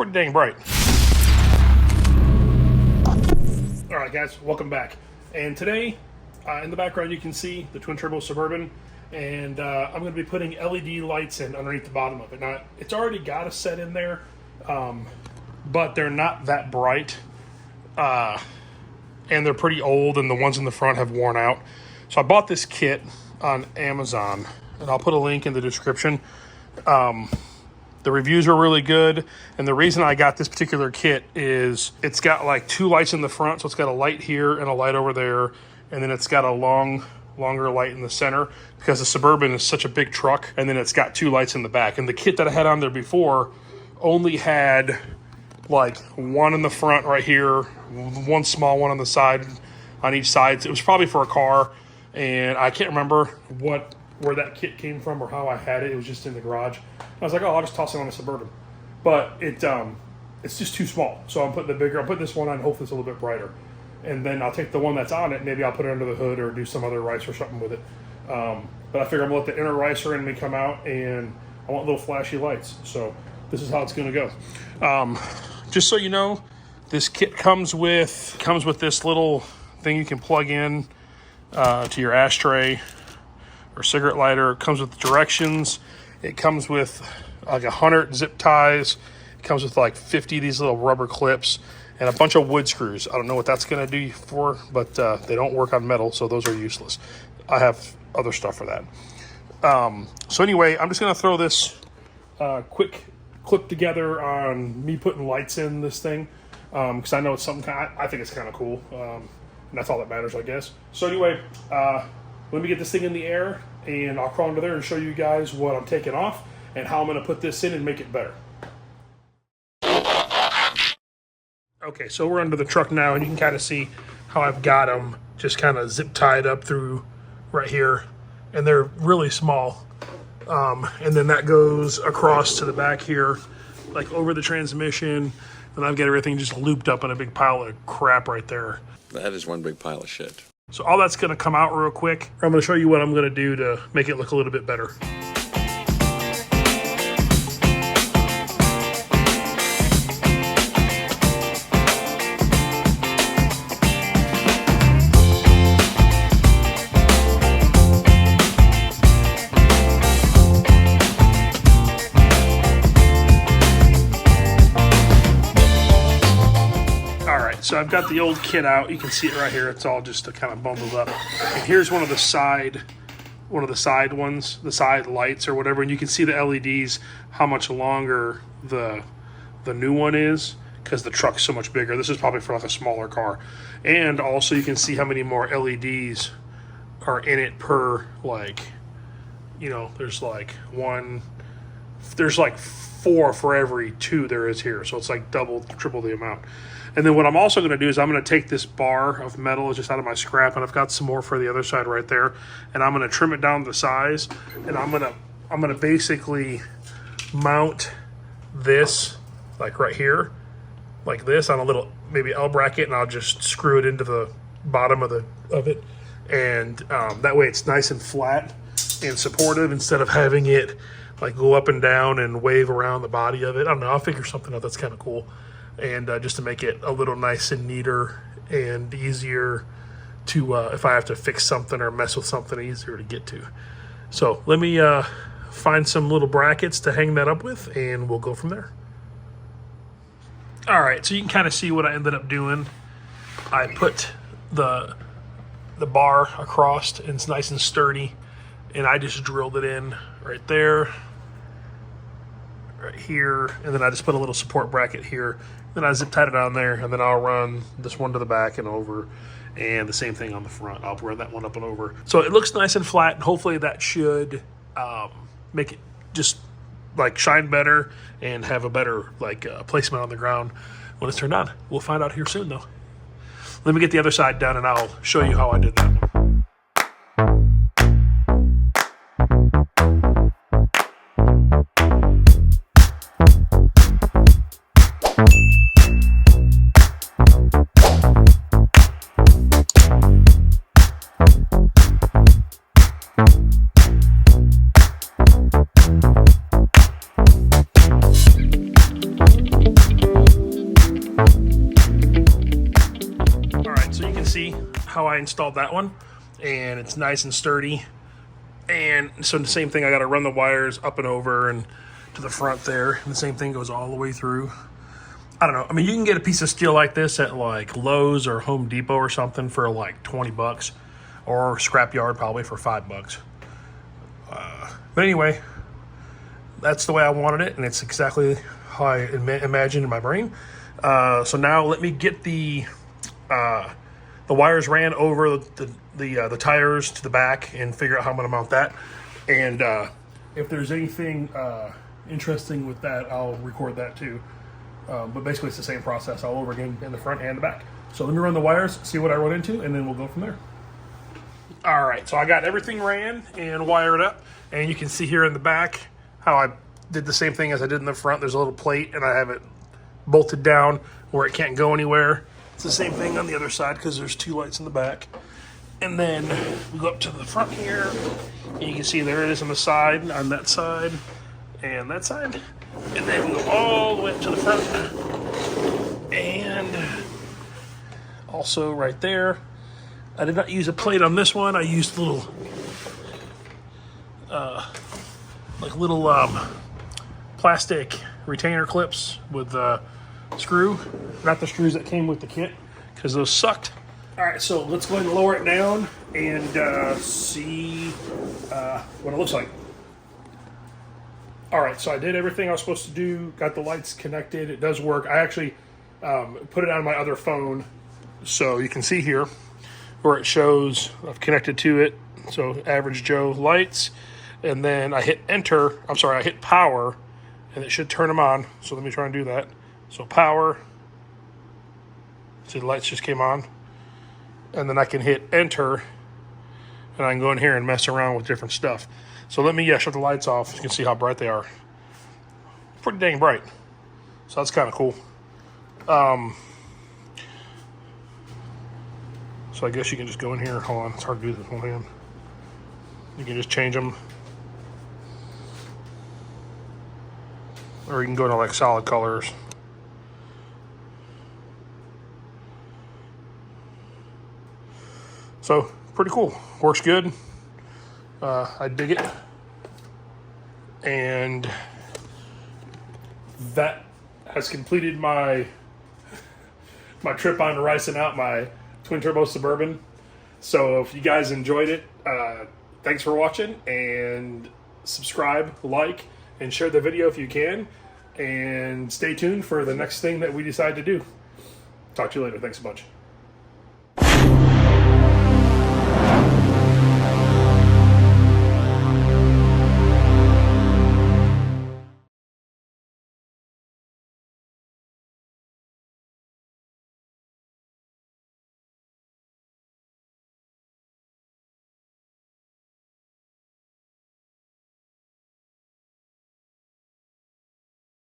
pretty dang bright. All right, guys, welcome back. And today, in the background, you can see the twin turbo Suburban, and I'm going to be putting LED lights in underneath the bottom of it. Now, it's already got a set in there, but they're not that bright, and they're pretty old, and the ones in the front have worn out. So I bought this kit on Amazon, and I'll put a link in the description. The reviews are really good, and the reason I got this particular kit is it's got like two lights in the front, so it's got a light here and a light over there, and then it's got a longer light in the center because the Suburban is such a big truck, and then it's got two lights in the back. And the kit that I had on there before only had like one in the front right here, one small one on the side, on each side. It was probably for a car, and I can't remember where that kit came from or how I had it. It was just in the garage. I was like, oh, I'll just toss it on a Suburban. But it's just too small. So I'm putting this one on, hopefully it's a little bit brighter. And then I'll take the one that's on it, maybe I'll put it under the hood or do some other rice or something with it. But I figure I'm gonna let the inner ricer in me come out, and I want little flashy lights. So this is how it's gonna go. Just so you know, this kit comes with this little thing you can plug in to your ashtray or cigarette lighter. It comes with directions. It comes with like 100 zip ties. It comes with like 50 of these little rubber clips and a bunch of wood screws. I don't know what that's going to do for, but they don't work on metal, so those are useless. I have other stuff for that. So anyway, I'm just going to throw this quick clip together on me putting lights in this thing, because I know it's something I think it's kind of cool, and that's all that matters, I guess. So anyway, let me get this thing in the air, and I'll crawl under there and show you guys what I'm taking off and how I'm going to put this in and make it better. Okay, so we're under the truck now, and you can kind of see how I've got them just kind of zip tied up through right here, and they're really small. And then that goes across to the back here, like over the transmission, and I've got everything just looped up in a big pile of crap right there. That is one big pile of shit. So all that's going to come out real quick. I'm going to show you what I'm going to do to make it look a little bit better. So I've got the old kit out. You can see it right here. It's all just kind of bundled up. And here's one of the side ones, the side lights or whatever. And you can see the LEDs, how much longer the new one is, because the truck's so much bigger. This is probably for like a smaller car. And also you can see how many more LEDs are in it per, like, you know, there's like 4 for every 2 there is here. So it's like double, triple the amount. And then what I'm also going to do is I'm going to take this bar of metal just out of my scrap, and I've got some more for the other side right there, and I'm going to trim it down to size, and I'm going to basically mount this like right here, like this, on a little maybe L bracket, and I'll just screw it into the bottom of it, and that way it's nice and flat and supportive instead of having it like go up and down and wave around the body of it. I don't know. I'll figure something out that's kind of cool. And just to make it a little nice and neater and easier to, if I have to fix something or mess with something, easier to get to. So let me find some little brackets to hang that up with, and we'll go from there. All right, so you can kind of see what I ended up doing. I put the bar across, and it's nice and sturdy, and I just drilled it in right there, right here, and then I just put a little support bracket here. Then I zip tied it on there, and then I'll run this one to the back and over, and the same thing on the front. I'll run that one up and over. So it looks nice and flat, and hopefully that should make it just like shine better and have a better like placement on the ground when it's turned on. We'll find out here soon though. Let me get the other side done, and I'll show you how I did that. how I installed that one, and it's nice and sturdy. And so the same thing, I got to run the wires up and over and to the front there, and the same thing goes all the way through. I don't know. I mean, you can get a piece of steel like this at like Lowe's or Home Depot or something for like 20 bucks, or scrapyard probably for $5. But anyway, that's the way I wanted it, and it's exactly how I imagined in my brain. So now let me get the wires ran over the tires to the back and figure out how I'm going to mount that. And if there's anything interesting with that, I'll record that too. But basically it's the same process all over again in the front and the back. So let me run the wires, see what I run into, and then we'll go from there. All right, so I got everything ran and wired up, and you can see here in the back how I did the same thing as I did in the front. There's a little plate, and I have it bolted down where it can't go anywhere. It's the same thing on the other side because there's 2 lights in the back. And then we go up to the front here, and you can see there it is on the side, on that side, and that side. And then we go all the way up to the front. And also right there. I did not use a plate on this one. I used little, plastic retainer clips with screw. Not the screws that came with the kit, because those sucked. All right, so let's go ahead and lower it down and see what it looks like. All right, so I did everything I was supposed to do. Got the lights connected. It does work. I actually put it on my other phone, so you can see here where it shows I've connected to it. So Average Joe lights, and then I hit enter. I'm sorry, I hit power, and it should turn them on. So let me try and do that. So power. See, the lights just came on. And then I can hit enter, and I can go in here and mess around with different stuff. So let me shut the lights off. You can see how bright they are. Pretty dang bright. So that's kind of cool. So I guess you can just go in here. Hold on, it's hard to do this with one hand. You can just change them. Or you can go to like solid colors. So, pretty cool. Works good. I dig it. And that has completed my trip on ricing out my twin turbo Suburban. So if you guys enjoyed it, thanks for watching, and subscribe, like, and share the video if you can, and stay tuned for the next thing that we decide to do. Talk to you later. Thanks a bunch.